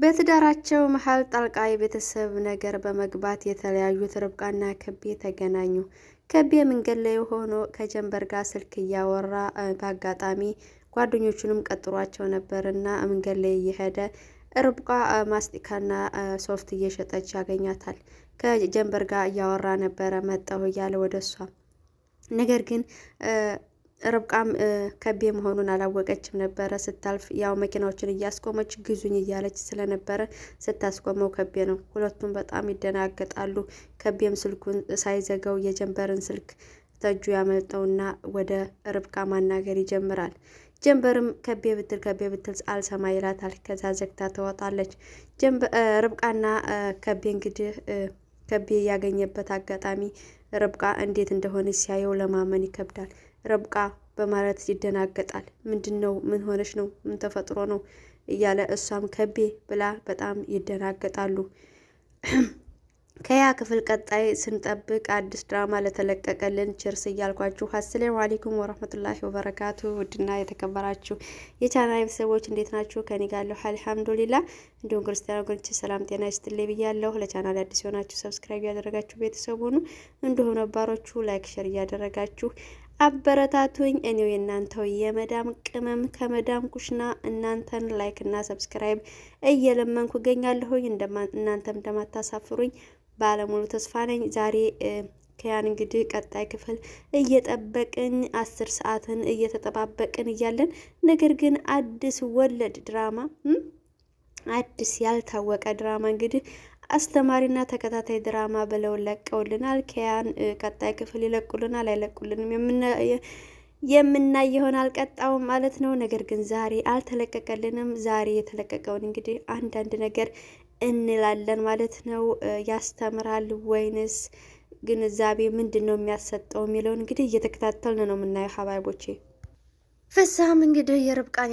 በትዳራቸው መሀል ጣልቃ የቤተሰብ ነገር በመግባት የተለያዩት ርብቃና ከቤ ተገናኙ። ከቤ መንገድ ላይ ሆኖ ከጀንበር ጋር ስልክ እያወራ በአጋጣሚ ጓደኞቹንም ቀጥሯቸው ነበርና መንገድ ላይ እየሄደ ርብቃ ማስቲካና ሶፍት እየሸጠች ያገኛታል። ከጀንበር ጋር እያወራ ነበረ መጣሁ እያለ ወደ እሷ ነገር ግን ርብቃም ከቤ መሆኑን አላወቀችም ነበረ። ስታልፍ ያው መኪናዎችን እያስቆመች ግዙኝ እያለች ስለነበረ ስታስቆመው ከቤ ነው። ሁለቱም በጣም ይደናገጣሉ። ከቤም ስልኩን ሳይዘጋው የጀንበርን ስልክ ተጁ ያመልጠውና ወደ ርብቃ ማናገር ይጀምራል። ጀንበርም ከቤ ብትል አልሰማ ይላታል። ከዛ ዘግታ ትወጣለች። ርብቃና ከቤ እንግዲህ ከቤ ያገኘበት አጋጣሚ ርብቃ እንዴት እንደሆነ ሲያየው ለማመን ይከብዳል። ርብቃ በማለት ይደናገጣል። ምንድነው? ምን ሆነሽ ነው? ምን ተፈጥሮ ነው? እያለ እሷም ከቤ ብላ በጣም ይደናገጣሉ። ከያ ክፍል ቀጣይ ስንጠብቅ አዲስ ድራማ ለተለቀቀልን ችርስ እያልኳችሁ አሰላሙ አለይኩም ወራህመቱላሂ ወበረካቱ። ውድና የተከበራችሁ የቻናል ቤተሰቦች እንዴት ናችሁ? ከኔ ጋር አለሁ አልሐምዱሊላህ። እንዲሁም ክርስቲያን ወገኖች ሰላም ጤና ይስጥልኝ ብያለሁ። ለቻናል አዲስ የሆናችሁ ሰብስክራይብ ያደረጋችሁ ቤተሰብ ሁኑ። እንዲሁም ነባሮቹ ላይክ ሼር እያደረጋችሁ አበረታቱኝ። እኔው የእናንተው የመዳም ቅመም ከመዳም ኩሽና እናንተን ላይክ እና ሰብስክራይብ እየለመንኩ እገኛለሁኝ። እናንተም እንደማታሳፍሩኝ ባለሙሉ ተስፋ ነኝ። ዛሬ ከያን እንግዲህ ቀጣይ ክፍል እየጠበቅን 10 ሰዓትን እየተጠባበቅን እያለን ነገር ግን አዲስ ወለድ ድራማ አዲስ ያልታወቀ ድራማ እንግዲህ አስተማሪና ተከታታይ ድራማ ብለው ለቀውልናል። ከያን ቀጣይ ክፍል ይለቁልናል አይለቁልንም የምናይ ይሆናል ቀጣው ማለት ነው። ነገር ግን ዛሬ አልተለቀቀልንም። ዛሬ የተለቀቀውን እንግዲህ አንዳንድ ነገር እንላለን ማለት ነው። ያስተምራል ወይንስ ግንዛቤ ምንድነው የሚያሰጠው የሚለውን እንግዲህ እየተከታተልን ነው የምናየው ሀባይቦቼ። ፍስሀም እንግዲህ የርብቃን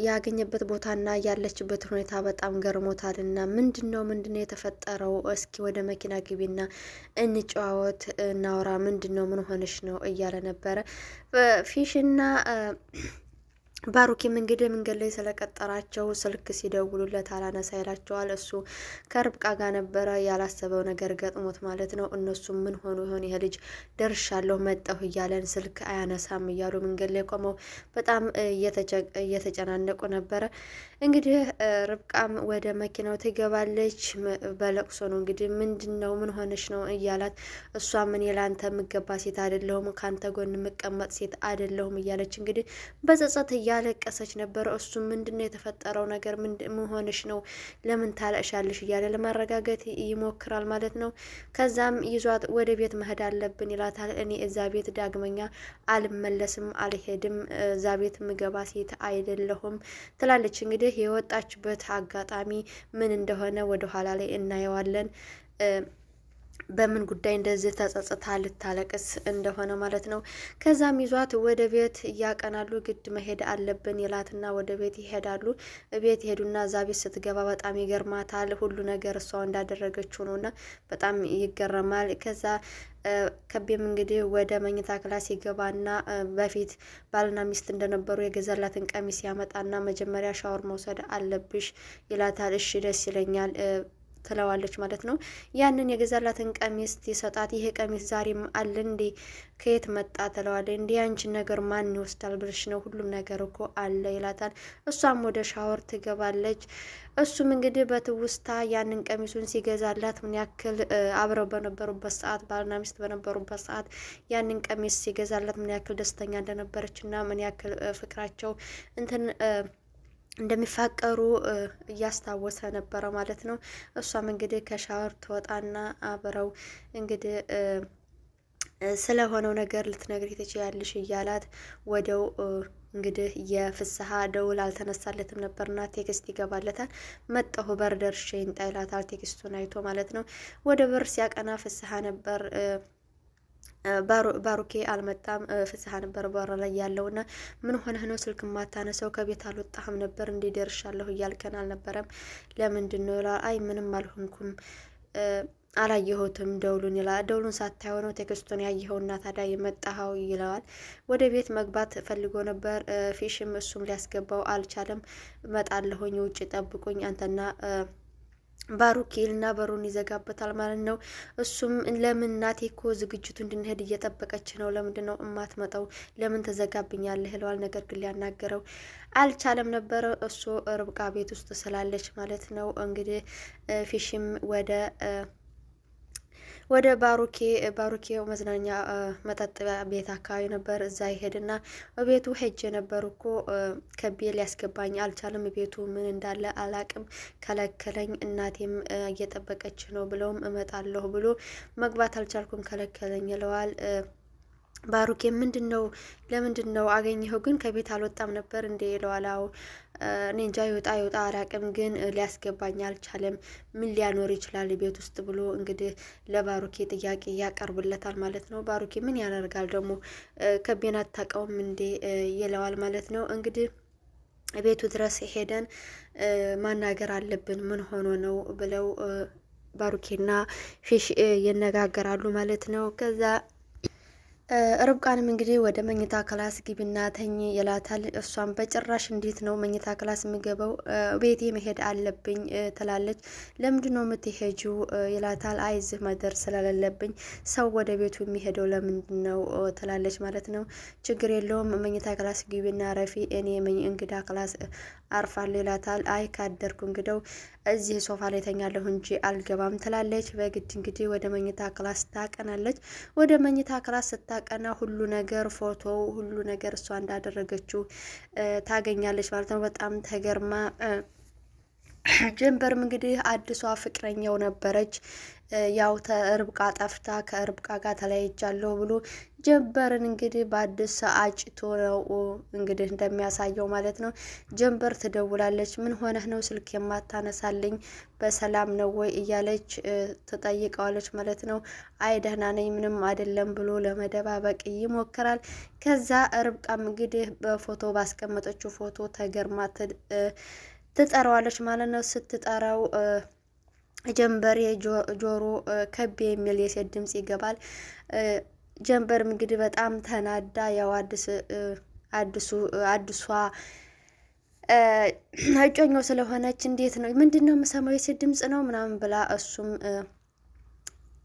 ያገኘበት ቦታና ያለችበት ሁኔታ በጣም ገርሞታልና ምንድነው የተፈጠረው? እስኪ ወደ መኪና ግቢና እንጨዋወት፣ እናውራ። ምንድነው? ምን ሆነሽ ነው እያለ ነበረ ፊሽና ባሩኪም እንግዲህ መንገድ ላይ ስለቀጠራቸው ስልክ ሲደውሉለት አላነሳ ይላቸዋል። እሱ ከርብቃ ጋር ነበረ ያላሰበው ነገር ገጥሞት ማለት ነው። እነሱም ምን ሆኖ ይሆን ይሄ ልጅ ደርሻለሁ መጣሁ እያለን ስልክ አያነሳም እያሉ መንገድ ላይ ቆመው በጣም እየተጨናነቁ ነበረ። እንግዲህ ርብቃም ወደ መኪናው ትገባለች። በለቅሶ ነው እንግዲህ ምንድነው? ምን ሆነሽ ነው እያላት እሷ ምን የላንተ የምገባ ሴት አይደለሁም፣ ካንተ ጎን የምቀመጥ ሴት አይደለሁም እያለች እንግዲህ በጸጸት ያለቀሰች ነበር። እሱ ምንድነው የተፈጠረው ነገር? ምን ሆነሽ ነው? ለምን ታለቅሻለሽ? እያለ ለማረጋጋት ይሞክራል ማለት ነው። ከዛም ይዟት ወደ ቤት መሄድ አለብን ይላታል። እኔ እዛ ቤት ዳግመኛ አልመለስም፣ አልሄድም፣ እዛ ቤት ምገባ ሴት አይደለሁም ትላለች። እንግዲህ የወጣችበት አጋጣሚ ምን እንደሆነ ወደ ኋላ ላይ እናየዋለን። በምን ጉዳይ እንደዚህ ተጸጽታ ልታለቅስ እንደሆነ ማለት ነው። ከዛም ይዟት ወደ ቤት እያቀናሉ። ግድ መሄድ አለብን ይላትና ወደ ቤት ይሄዳሉ። ቤት ይሄዱና እዛ ቤት ስትገባ በጣም ይገርማታል። ሁሉ ነገር እሷ እንዳደረገችው ነውና በጣም ይገረማል። ከዛ ከቤም እንግዲህ ወደ መኝታ ክላስ ይገባና በፊት ባልና ሚስት እንደነበሩ የገዛላትን ቀሚስ ያመጣና መጀመሪያ ሻወር መውሰድ አለብሽ ይላታል። እሺ ደስ ይለኛል ትለዋለች ማለት ነው። ያንን የገዛላትን ቀሚስ ይሰጣት። ይሄ ቀሚስ ዛሬም አለ እንዴ? ከየት መጣ? ትለዋለች። እንዴ አንቺን ነገር ማን ይወስዳል ብለሽ ነው? ሁሉም ነገር እኮ አለ ይላታል። እሷም ወደ ሻወር ትገባለች። እሱም እንግዲህ በትውስታ ያንን ቀሚሱን ሲገዛላት ምን ያክል አብረው በነበሩበት ሰዓት ባልና ሚስት በነበሩበት ሰዓት ያንን ቀሚስ ሲገዛላት ምን ያክል ደስተኛ እንደነበረችና ምን ያክል ፍቅራቸው እንደሚፋቀሩ እያስታወሰ ነበረ ማለት ነው። እሷም እንግዲህ ከሻወር ትወጣና አብረው እንግዲህ ስለሆነው ነገር ልትነግሪ ትችያለሽ እያላት ወደው እንግዲህ የፍስሀ ደውል አልተነሳለትም ነበርና ቴክስት ይገባለታል። መጣሁ በር ደርሼ ይምጣ ይላታል። ቴክስቱን አይቶ ማለት ነው። ወደ በር ሲያቀና ፍስሀ ነበር። ባሩኬ አልመጣም። ፍስሀ ነበር በር ላይ ያለውና ምን ሆነህ ነው ስልክ ማታነሳው? ከቤት አልወጣህም ነበር እንዴ? ደርሻለሁ እያልከን አልነበረም? ለምንድን ነው? አይ ምንም አልሆንኩም አላየሁትም ደውሉን ይላል። ደውሉን ሳታየው ነው ቴክስቱን ያየኸውና ታዲያ የመጣኸው ይለዋል። ወደ ቤት መግባት ፈልጎ ነበር ፊሽም፣ እሱም ሊያስገባው አልቻለም። እመጣለሁኝ ውጭ ጠብቁኝ አንተና ባሩኬልና በሩን ይዘጋበታል ማለት ነው። እሱም ለምን እናቴ እኮ ዝግጅቱ እንድንሄድ እየጠበቀች ነው፣ ለምንድን ነው እማትመጣው? ለምን ተዘጋብኛለህ? ይለዋል። ነገር ግን ሊያናገረው አልቻለም ነበረ። እሱ ርብቃ ቤት ውስጥ ስላለች ማለት ነው። እንግዲህ ፊሽም ወደ ባሩኬው መዝናኛ መጠጥ ቤት አካባቢ ነበር። እዛ ይሄድና ቤቱ ሄጄ ነበር እኮ ከቤ ሊያስገባኝ አልቻለም። ቤቱ ምን እንዳለ አላቅም፣ ከለከለኝ። እናቴም እየጠበቀች ነው ብለውም እመጣለሁ ብሎ መግባት አልቻልኩም፣ ከለከለኝ ይለዋል። ባሩኬ ለምንድን ነው አገኘኸው? ግን ከቤት አልወጣም ነበር እንዴ ይለዋል። አዎ እኔ እንጃ ይወጣ አላቅም፣ ግን ሊያስገባኝ አልቻለም። ምን ሊያኖር ይችላል ቤት ውስጥ ብሎ እንግዲህ ለባሩኬ ጥያቄ ያቀርብለታል ማለት ነው። ባሩኬ ምን ያደርጋል ደግሞ ከቤን አታውቀውም እንዴ ይለዋል ማለት ነው። እንግዲህ ቤቱ ድረስ ሄደን ማናገር አለብን፣ ምን ሆኖ ነው ብለው ባሩኬና ፊሽ ይነጋገራሉ ማለት ነው። ከዛ ርብቃንም እንግዲህ ወደ መኝታ ክላስ ግቢና ተኝ ይላታል። እሷም በጭራሽ እንዴት ነው መኝታ ክላስ የሚገባው? ቤቴ መሄድ አለብኝ ትላለች። ለምንድን ነው የምትሄጂው ይላታል። አይዝህ መደር ስለሌለብኝ ሰው ወደ ቤቱ የሚሄደው ለምንድን ነው ትላለች ማለት ነው። ችግር የለውም መኝታ ክላስ ግቢና ረፊ፣ እኔ እንግዳ ክላስ አርፋለሁ ይላታል። አይ ካደርኩ እንግደው እዚህ ሶፋ ላይ ተኛለሁ እንጂ አልገባም ትላለች። በግድ እንግዲህ ወደ መኝታ ክላስ ታቀናለች። ወደ መኝታ ክላስ ስታቀና ሁሉ ነገር ፎቶው፣ ሁሉ ነገር እሷ እንዳደረገችው ታገኛለች ማለት ነው። በጣም ተገርማ ጀንበርም እንግዲህ አዲሷ ፍቅረኛው ነበረች። ያው ርብቃ ጠፍታ ከርብቃ ጋር ተለያይቻለሁ ብሎ ጀንበርን እንግዲህ በአዲስ አጭቶ ነው እንግዲህ እንደሚያሳየው ማለት ነው። ጀንበር ትደውላለች። ምን ሆነህ ነው ስልክ የማታነሳልኝ? በሰላም ነው ወይ እያለች ትጠይቀዋለች ማለት ነው። አይ ደህና ነኝ ምንም አይደለም ብሎ ለመደባበቅ ይሞክራል። ከዛ ርብቃም እንግዲህ በፎቶ ባስቀመጠችው ፎቶ ተገርማ ትጠራዋለች ማለት ነው። ስትጠራው ጀንበር ጆሮ ከቤ የሚል የሴት ድምጽ ይገባል። ጀንበርም እንግዲህ በጣም ተናዳ ያው አዲሷ እጮኛው ስለሆነች እንዴት ነው ምንድን ነው የምሰማው የሴት ድምጽ ነው ምናምን ብላ እሱም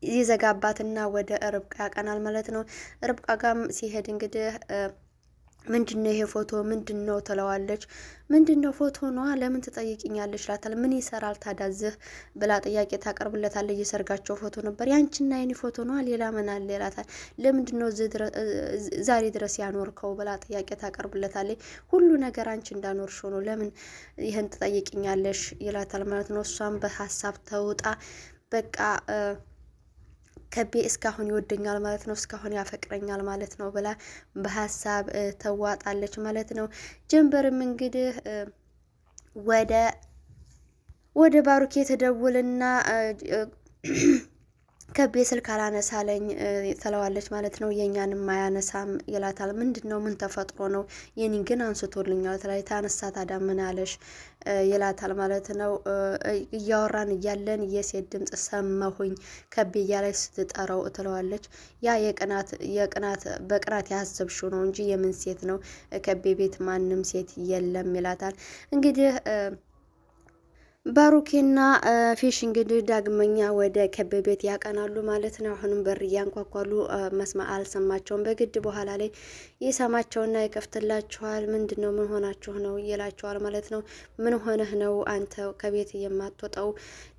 ይዘጋባትና ወደ ርብቃ ያቀናል ማለት ነው። ርብቃ ጋም ሲሄድ እንግዲህ ምንድነው ይሄ ፎቶ ምንድነው ትለዋለች። ምንድነው ፎቶ ነዋ ለምን ትጠይቅኛለች ላታል። ምን ይሰራል ታዳዝህ ብላ ጥያቄ ታቀርብለታለች። የሰርጋቸው ፎቶ ነበር ያንቺና የኔ ፎቶ ነዋ ሌላ ምን አለ ይላታል። ለምንድነው ዛሬ ድረስ ያኖርከው ብላ ጥያቄ ታቀርብለታለች። ሁሉ ነገር አንቺ እንዳኖርሽው ነው ለምን ይህን ትጠይቅኛለሽ ይላታል ማለት ነው። እሷም በሀሳብ ተውጣ በቃ ከቤ እስካሁን ይወደኛል ማለት ነው፣ እስካሁን ያፈቅረኛል ማለት ነው ብላ በሀሳብ ተዋጣለች ማለት ነው። ጀንበርም እንግዲህ ወደ ባሩኬ ተደውልና ከቤ ስልክ አላነሳለኝ ትለዋለች ማለት ነው። የኛንም አያነሳም ይላታል። ምንድነው ምን ተፈጥሮ ነው? የኔን ግን አንስቶልኛል ትላለች። ታነሳ ታዲያ ምን አለሽ ይላታል ማለት ነው። እያወራን እያለን የሴት ድምጽ ሰማሁኝ ከቤ እያለች ስትጠራው ትለዋለች። ያ በቅናት ያሰብሽው ነው እንጂ የምን ሴት ነው? ከቤ ቤት ማንም ሴት የለም ይላታል። እንግዲህ ባሩኬና ፊሽ እንግዲህ ዳግመኛ ወደ ከቤ ቤት ያቀናሉ ማለት ነው። አሁንም በር እያንኳኳሉ አልሰማቸውም። በግድ በኋላ ላይ ይሰማቸውና ይከፍትላቸዋል። ምንድነው ምን ሆናችሁ ነው ይላቸዋል ማለት ነው። ምን ሆነህ ነው አንተ ከቤት የማትወጣው?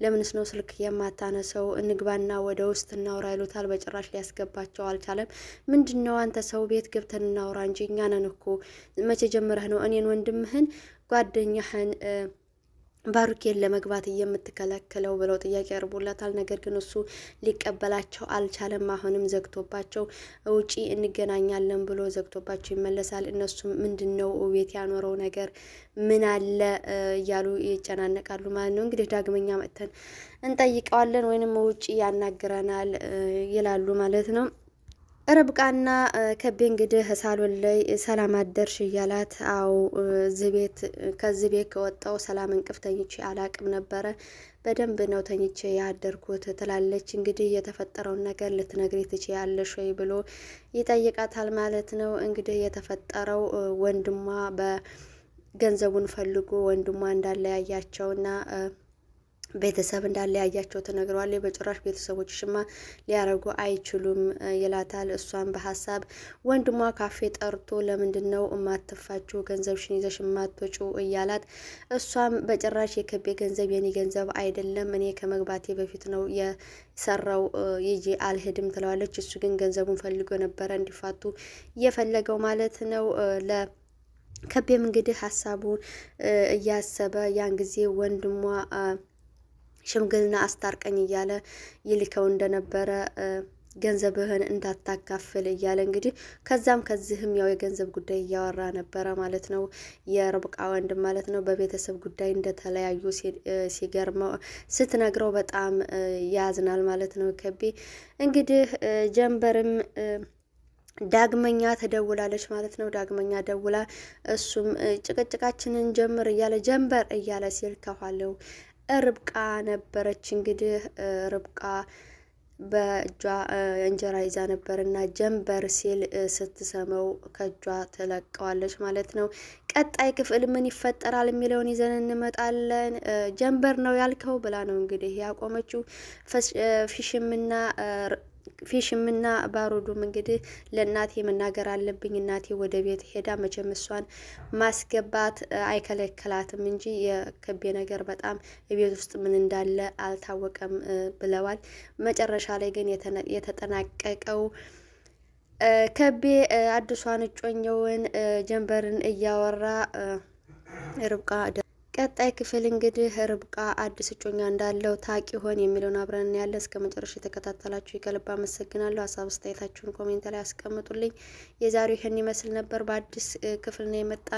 ለምንስ ነው ስልክ የማታነሰው? እንግባና ወደ ውስጥ እናውራ ይሉታል። በጭራሽ ሊያስገባቸው አልቻለም። ምንድነው አንተ ሰው ቤት ገብተን እናውራ እንጂ እኛ ነን እኮ መቼ ጀምረህ ነው እኔን ወንድምህን ጓደኛህን ባሩኬን ለመግባት የምትከለክለው ብለው ጥያቄ ያርቡላታል። ነገር ግን እሱ ሊቀበላቸው አልቻለም። አሁንም ዘግቶባቸው ውጪ እንገናኛለን ብሎ ዘግቶባቸው ይመለሳል። እነሱም ምንድነው ቤት ያኖረው ነገር ምን አለ እያሉ ይጨናነቃሉ ማለት ነው። እንግዲህ ዳግመኛ መጥተን እንጠይቀዋለን ወይንም ውጪ ያናግረናል ይላሉ ማለት ነው። ርብቃና ከቤ እንግዲህ ሳሎን ላይ ሰላም አደርሽ እያላት፣ አዎ ከዚህ ቤት ከወጣው ሰላም እንቅልፍ ተኝቼ አላቅም ነበረ፣ በደንብ ነው ተኝቼ ያደርኩት ትላለች። እንግዲህ የተፈጠረውን ነገር ልትነግሪ ትችያለሽ ወይ ብሎ ይጠይቃታል ማለት ነው። እንግዲህ የተፈጠረው ወንድሟ በገንዘቡን ፈልጎ ወንድሟ እንዳለያያቸውና ቤተሰብ እንዳለያያቸው ተነግረዋል። በጭራሽ ቤተሰቦችሽማ ሊያረጉ አይችሉም ይላታል። እሷም በሀሳብ ወንድሟ ካፌ ጠርቶ ለምንድነው እማትፋችሁ ገንዘብሽን ይዘሽ እማትወጪው እያላት፣ እሷም በጭራሽ የከቤ ገንዘብ የኔ ገንዘብ አይደለም፣ እኔ ከመግባቴ በፊት ነው የሰራው ይዤ አልሄድም ትለዋለች። እሱ ግን ገንዘቡን ፈልጎ ነበረ እንዲፋቱ እየፈለገው ማለት ነው። ከቤም እንግዲህ ሀሳቡን እያሰበ ያን ጊዜ ወንድሟ ሽምግልና አስታርቀኝ እያለ ይልከው እንደነበረ ገንዘብህን እንዳታካፍል እያለ እንግዲህ ከዚህም ያው የገንዘብ ጉዳይ እያወራ ነበረ ማለት ነው። የርብቃ ወንድም ማለት ነው። በቤተሰብ ጉዳይ እንደተለያዩ ሲገርመው ስትነግረው በጣም ያዝናል ማለት ነው። ከቤ እንግዲህ ጀንበርም ዳግመኛ ተደውላለች ማለት ነው። ዳግመኛ ደውላ እሱም ጭቅጭቃችንን ጀምር እያለ ጀንበር እያለ ሲል ከኋላው ርብቃ ነበረች። እንግዲህ ርብቃ በእጇ እንጀራ ይዛ ነበርና ጀንበር ሲል ስትሰማው ከእጇ ትለቀዋለች ማለት ነው። ቀጣይ ክፍል ምን ይፈጠራል የሚለውን ይዘን እንመጣለን። ጀንበር ነው ያልከው ብላ ነው እንግዲህ ያቆመችው። ፊሽምና ባሩዱም እንግዲህ ለእናቴ መናገር አለብኝ፣ እናቴ ወደ ቤት ሄዳ መቼም እሷን ማስገባት አይከለከላትም እንጂ የከቤ ነገር በጣም ቤት ውስጥ ምን እንዳለ አልታወቀም ብለዋል። መጨረሻ ላይ ግን የተጠናቀቀው ከቤ አዲሷን እጮኛውን ጀንበርን እያወራ ርብቃ ቀጣይ ክፍል እንግዲህ ርብቃ አዲስ እጮኛ እንዳለው ታቂ ሆን የሚለውን አብረን ያለ እስከ መጨረሻ የተከታተላችሁ ከልብ አመሰግናለሁ። ሀሳብ አስተያየታችሁን ኮሜንት ላይ አስቀምጡልኝ። የዛሬው ይህን ይመስል ነበር። በአዲስ ክፍል ነው የመጣ